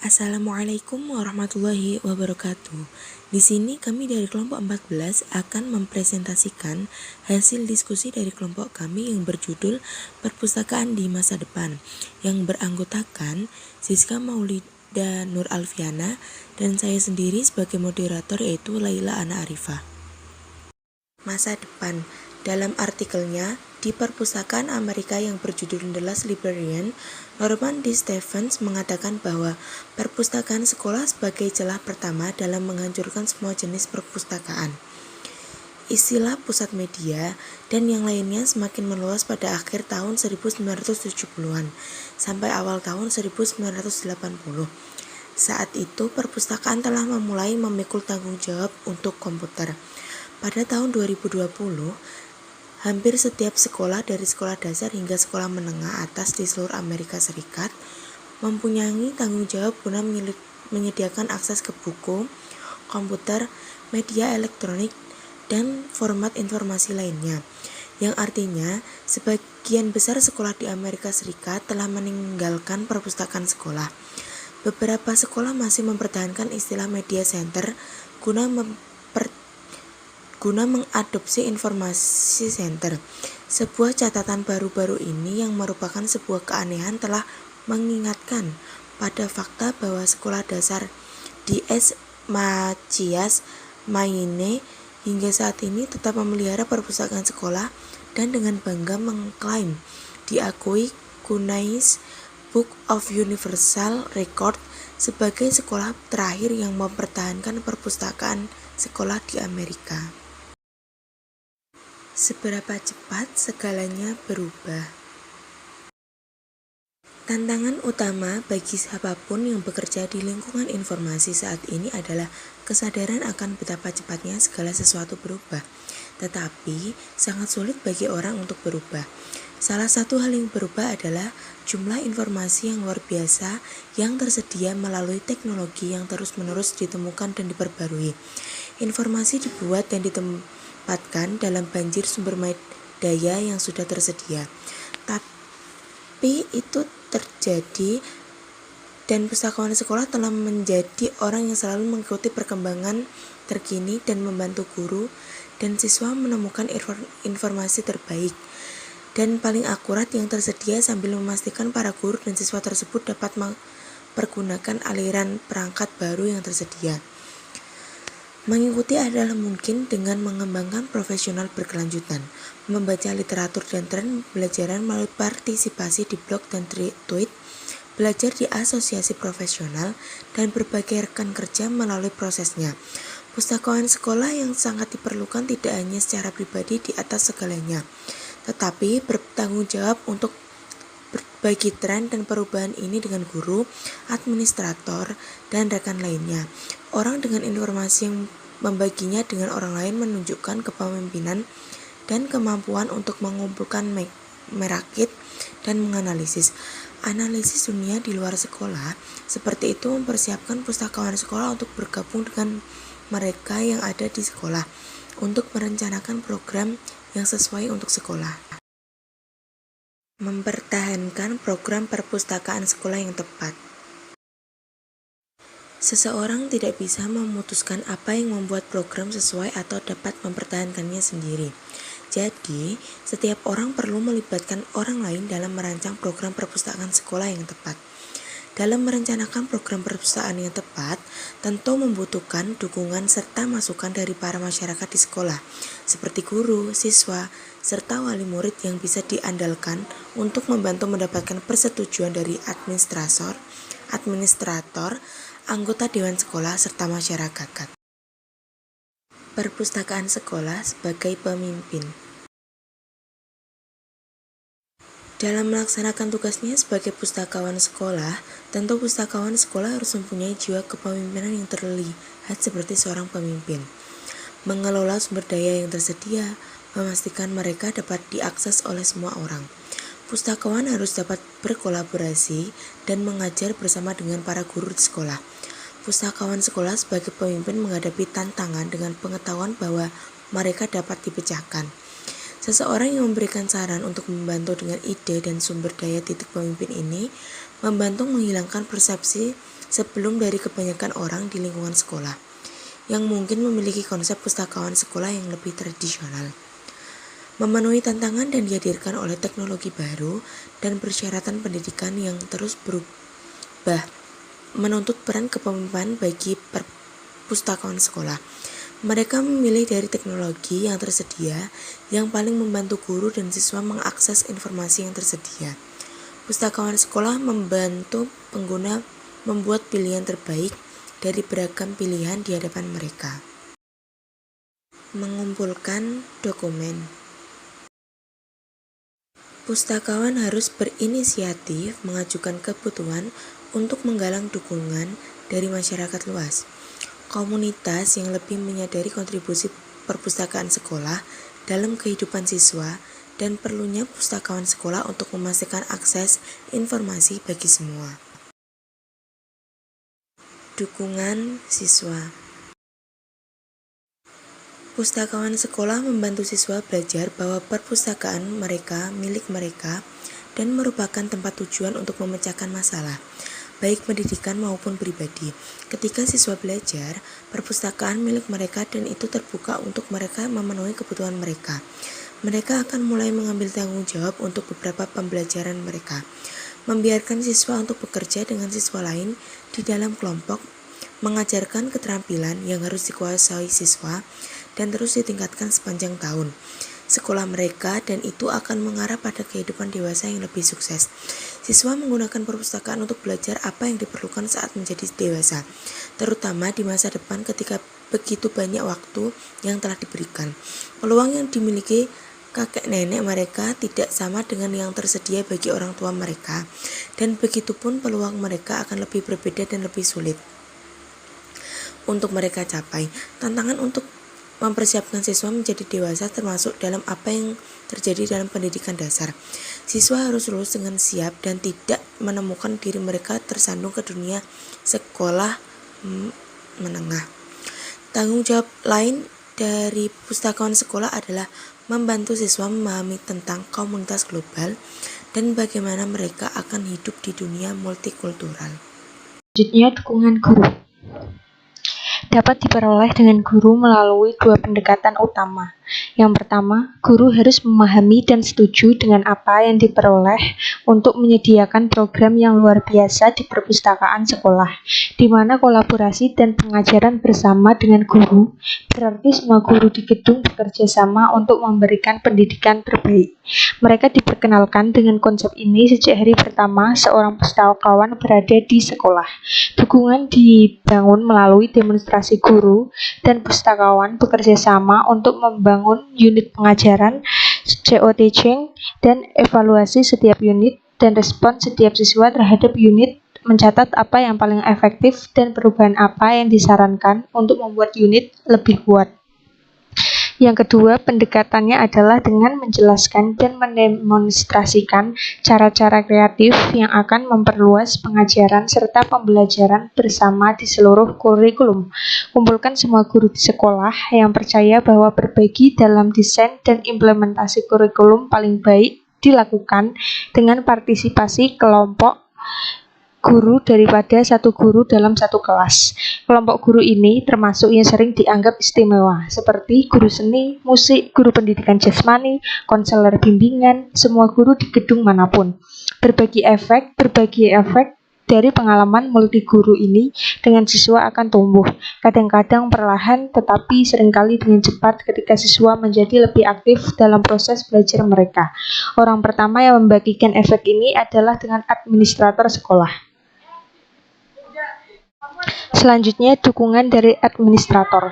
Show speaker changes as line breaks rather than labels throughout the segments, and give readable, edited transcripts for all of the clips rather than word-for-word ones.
Assalamualaikum warahmatullahi wabarakatuh. Di sini kami dari kelompok 14 akan mempresentasikan hasil diskusi dari kelompok kami yang berjudul Perpustakaan di Masa Depan, yang beranggotakan Siska Maulida Nur Alfiana dan saya sendiri sebagai moderator, yaitu Laila Ana Arifah. Masa depan. Dalam artikelnya di Perpustakaan Amerika yang berjudul The Last Librarian, Norman D. Stevens mengatakan bahwa perpustakaan sekolah sebagai celah pertama dalam menghancurkan semua jenis perpustakaan. Istilah pusat media dan yang lainnya semakin meluas pada akhir tahun 1970-an sampai awal tahun 1980. Saat itu perpustakaan telah memulai memikul tanggung jawab untuk komputer. Pada tahun 2020, hampir setiap sekolah dari sekolah dasar hingga sekolah menengah atas di seluruh Amerika Serikat mempunyai tanggung jawab guna menyediakan akses ke buku, komputer, media elektronik, dan format informasi lainnya. Yang artinya, sebagian besar sekolah di Amerika Serikat telah meninggalkan perpustakaan sekolah. Beberapa sekolah masih mempertahankan istilah media center guna mengadopsi informasi center. Sebuah catatan baru-baru ini yang merupakan sebuah keanehan telah mengingatkan pada fakta bahwa sekolah dasar di S. Machias, Maine hingga saat ini tetap memelihara perpustakaan sekolah dan dengan bangga mengklaim diakui Guinness Book of Universal Record sebagai sekolah terakhir yang mempertahankan perpustakaan sekolah di Amerika. Seberapa cepat segalanya berubah. Tantangan utama bagi siapapun yang bekerja di lingkungan informasi saat ini adalah kesadaran akan betapa cepatnya segala sesuatu berubah, tetapi sangat sulit bagi orang untuk berubah. Salah satu hal yang berubah adalah jumlah informasi yang luar biasa yang tersedia melalui teknologi yang terus-menerus ditemukan dan diperbarui. Informasi dibuat dan ditempatkan dalam banjir sumber daya yang sudah tersedia. Tapi itu terjadi dan pustakawan sekolah telah menjadi orang yang selalu mengikuti perkembangan terkini dan membantu guru dan siswa menemukan informasi terbaik dan paling akurat yang tersedia sambil memastikan para guru dan siswa tersebut dapat mempergunakan aliran perangkat baru yang tersedia. Mengikuti adalah mungkin dengan mengembangkan profesional berkelanjutan, membaca literatur dan tren pembelajaran melalui partisipasi di blog dan tweet, belajar di asosiasi profesional, dan berbagai rekan kerja melalui prosesnya. Pustakawan sekolah yang sangat diperlukan tidak hanya secara pribadi di atas segalanya, tetapi bertanggung jawab untuk berbagi tren dan perubahan ini dengan guru, administrator, dan rekan lainnya. Orang dengan informasi yang membaginya dengan orang lain menunjukkan kepemimpinan dan kemampuan untuk mengumpulkan merakit dan menganalisis. Analisis dunia di luar sekolah seperti itu mempersiapkan pustakawan sekolah untuk bergabung dengan mereka yang ada di sekolah untuk merencanakan program yang sesuai untuk sekolah. Mempertahankan program perpustakaan sekolah yang tepat. Seseorang tidak bisa memutuskan apa yang membuat program sesuai atau dapat mempertahankannya sendiri. Jadi, setiap orang perlu melibatkan orang lain dalam merancang program perpustakaan sekolah yang tepat. Dalam merencanakan program perpustakaan yang tepat, tentu membutuhkan dukungan serta masukan dari para masyarakat di sekolah, seperti guru, siswa, serta wali murid yang bisa diandalkan untuk membantu mendapatkan persetujuan dari administrator, anggota dewan sekolah, serta masyarakat. Perpustakaan sekolah sebagai pemimpin. Dalam melaksanakan tugasnya sebagai pustakawan sekolah, tentu pustakawan sekolah harus mempunyai jiwa kepemimpinan yang terlihat seperti seorang pemimpin. Mengelola sumber daya yang tersedia, memastikan mereka dapat diakses oleh semua orang. Pustakawan harus dapat berkolaborasi dan mengajar bersama dengan para guru di sekolah. Pustakawan sekolah sebagai pemimpin menghadapi tantangan dengan pengetahuan bahwa mereka dapat dipecahkan. Seseorang yang memberikan saran untuk membantu dengan ide dan sumber daya titik pemimpin ini membantu menghilangkan persepsi sebelum dari kebanyakan orang di lingkungan sekolah, yang mungkin memiliki konsep pustakawan sekolah yang lebih tradisional. Memenuhi tantangan dan dihadirkan oleh teknologi baru dan persyaratan pendidikan yang terus berubah, menuntut peran kepemimpinan bagi perpustakaan sekolah. Mereka memilih dari teknologi yang tersedia yang paling membantu guru dan siswa mengakses informasi yang tersedia. Pustakawan sekolah membantu pengguna membuat pilihan terbaik dari beragam pilihan di hadapan mereka. Mengumpulkan dokumen. Pustakawan harus berinisiatif mengajukan kebutuhan untuk menggalang dukungan dari masyarakat luas. Komunitas yang lebih menyadari kontribusi perpustakaan sekolah dalam kehidupan siswa dan perlunya pustakawan sekolah untuk memastikan akses informasi bagi semua. Dukungan siswa. Pustakawan sekolah membantu siswa belajar bahwa perpustakaan mereka milik mereka dan merupakan tempat tujuan untuk memecahkan masalah, baik pendidikan maupun pribadi. Ketika siswa belajar, perpustakaan milik mereka dan itu terbuka untuk mereka memenuhi kebutuhan mereka. Mereka akan mulai mengambil tanggung jawab untuk beberapa pembelajaran mereka, membiarkan siswa untuk bekerja dengan siswa lain di dalam kelompok, mengajarkan keterampilan yang harus dikuasai siswa, dan terus ditingkatkan sepanjang tahun sekolah mereka, dan itu akan mengarah pada kehidupan dewasa yang lebih sukses. Siswa menggunakan perpustakaan untuk belajar apa yang diperlukan saat menjadi dewasa, terutama di masa depan ketika begitu banyak waktu yang telah diberikan. Peluang yang dimiliki kakek nenek mereka tidak sama dengan yang tersedia bagi orang tua mereka, dan begitupun peluang mereka akan lebih berbeda dan lebih sulit untuk mereka capai. Tantangan untuk mempersiapkan siswa menjadi dewasa termasuk dalam apa yang terjadi dalam pendidikan dasar. Siswa harus lulus dengan siap dan tidak menemukan diri mereka tersandung ke dunia sekolah menengah. Tanggung jawab lain dari pustakawan sekolah adalah membantu siswa memahami tentang komunitas global dan bagaimana mereka akan hidup di dunia multikultural.
Selanjutnya, dukungan guru dapat diperoleh dengan guru melalui dua pendekatan utama. Yang pertama, guru harus memahami dan setuju dengan apa yang diperoleh untuk menyediakan program yang luar biasa di perpustakaan sekolah, di mana kolaborasi dan pengajaran bersama dengan guru berarti semua guru di gedung bekerja sama untuk memberikan pendidikan terbaik. Mereka diperkenalkan dengan konsep ini sejak hari pertama seorang pustakawan berada di sekolah. Dukungan dibangun melalui demonstrasi guru dan pustakawan bekerja sama untuk membangun unit pengajaran, CO teaching, dan evaluasi setiap unit dan respon setiap siswa terhadap unit, mencatat apa yang paling efektif dan perubahan apa yang disarankan untuk membuat unit lebih kuat. Yang kedua, pendekatannya adalah dengan menjelaskan dan mendemonstrasikan cara-cara kreatif yang akan memperluas pengajaran serta pembelajaran bersama di seluruh kurikulum. Kumpulkan semua guru di sekolah yang percaya bahwa berbagi dalam desain dan implementasi kurikulum paling baik dilakukan dengan partisipasi kelompok guru daripada satu guru dalam satu kelas. Kelompok guru ini termasuk yang sering dianggap istimewa, seperti guru seni, musik, guru pendidikan jasmani, konselor bimbingan, semua guru di gedung manapun. Berbagi efek dari pengalaman multiguru ini dengan siswa akan tumbuh, kadang-kadang perlahan tetapi seringkali dengan cepat ketika siswa menjadi lebih aktif dalam proses belajar mereka. Orang pertama yang membagikan efek ini adalah dengan administrator sekolah. Selanjutnya, dukungan dari administrator.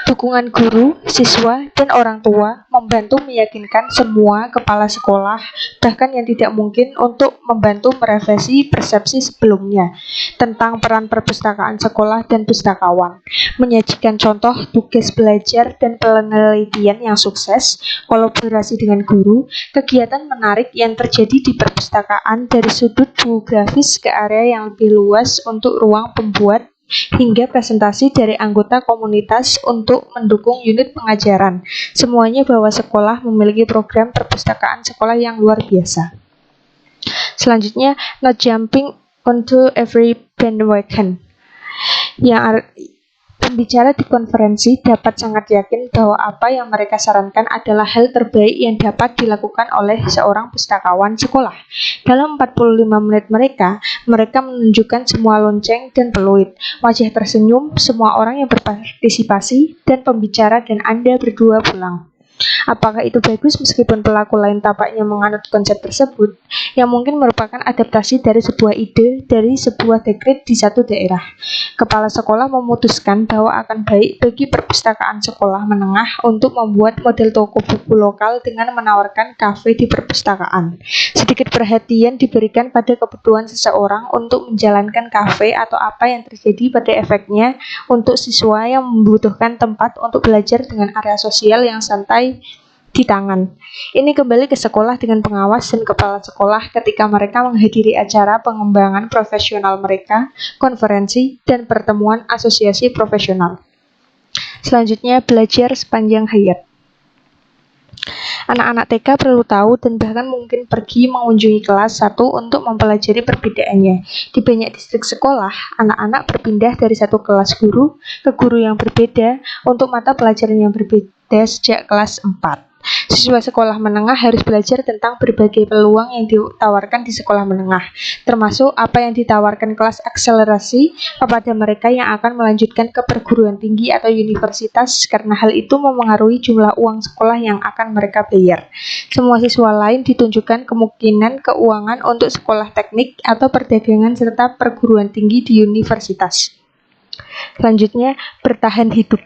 Dukungan guru, siswa, dan orang tua membantu meyakinkan semua kepala sekolah, bahkan yang tidak mungkin, untuk membantu merevisi persepsi sebelumnya tentang peran perpustakaan sekolah dan pustakawan, menyajikan contoh tugas belajar dan penelitian yang sukses, kolaborasi dengan guru, kegiatan menarik yang terjadi di perpustakaan dari sudut geografis ke area yang lebih luas untuk ruang pembuat, hingga presentasi dari anggota komunitas untuk mendukung unit pengajaran. Semuanya bahwa sekolah memiliki program perpustakaan sekolah yang luar biasa. Selanjutnya, not jumping onto every bandwagon. Pembicara di konferensi dapat sangat yakin bahwa apa yang mereka sarankan adalah hal terbaik yang dapat dilakukan oleh seorang pustakawan sekolah. Dalam 45 menit mereka menunjukkan semua lonceng dan peluit, wajah tersenyum, semua orang yang berpartisipasi, dan pembicara dan Anda berdua pulang. Apakah itu bagus meskipun pelaku lain tampaknya menganut konsep tersebut, yang mungkin merupakan adaptasi dari sebuah ide dari sebuah dekret di satu daerah? Kepala sekolah memutuskan bahwa akan baik bagi perpustakaan sekolah menengah untuk membuat model toko buku lokal dengan menawarkan kafe di perpustakaan. Sedikit perhatian diberikan pada kebutuhan seseorang untuk menjalankan kafe atau apa yang terjadi pada efeknya untuk siswa yang membutuhkan tempat untuk belajar dengan area sosial yang santai di tangan. Ini kembali ke sekolah dengan pengawas dan kepala sekolah ketika mereka menghadiri acara pengembangan profesional mereka, konferensi, dan pertemuan asosiasi profesional. Selanjutnya, belajar sepanjang hayat. Anak-anak TK perlu tahu dan bahkan mungkin pergi mengunjungi kelas 1 untuk mempelajari perbedaannya. Di banyak distrik sekolah, anak-anak berpindah dari satu kelas guru ke guru yang berbeda untuk mata pelajaran yang berbeda sejak kelas 4. Siswa sekolah menengah harus belajar tentang berbagai peluang yang ditawarkan di sekolah menengah, termasuk apa yang ditawarkan kelas akselerasi kepada mereka yang akan melanjutkan ke perguruan tinggi atau universitas, karena hal itu memengaruhi jumlah uang sekolah yang akan mereka bayar. Semua siswa lain ditunjukkan kemungkinan keuangan untuk sekolah teknik atau perdagangan serta perguruan tinggi di universitas. Selanjutnya, bertahan hidup.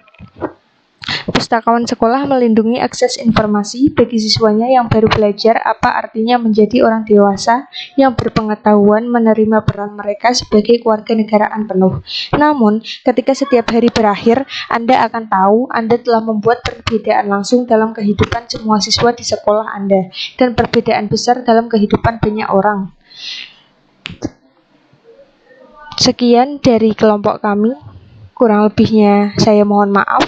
Pustakawan sekolah melindungi akses informasi bagi siswanya yang baru belajar apa artinya menjadi orang dewasa yang berpengetahuan menerima peran mereka sebagai kewarganegaraan penuh. Namun, ketika setiap hari berakhir, Anda akan tahu Anda telah membuat perbedaan langsung dalam kehidupan semua siswa di sekolah Anda dan perbedaan besar dalam kehidupan banyak orang. Sekian dari kelompok kami. Kurang lebihnya saya mohon maaf.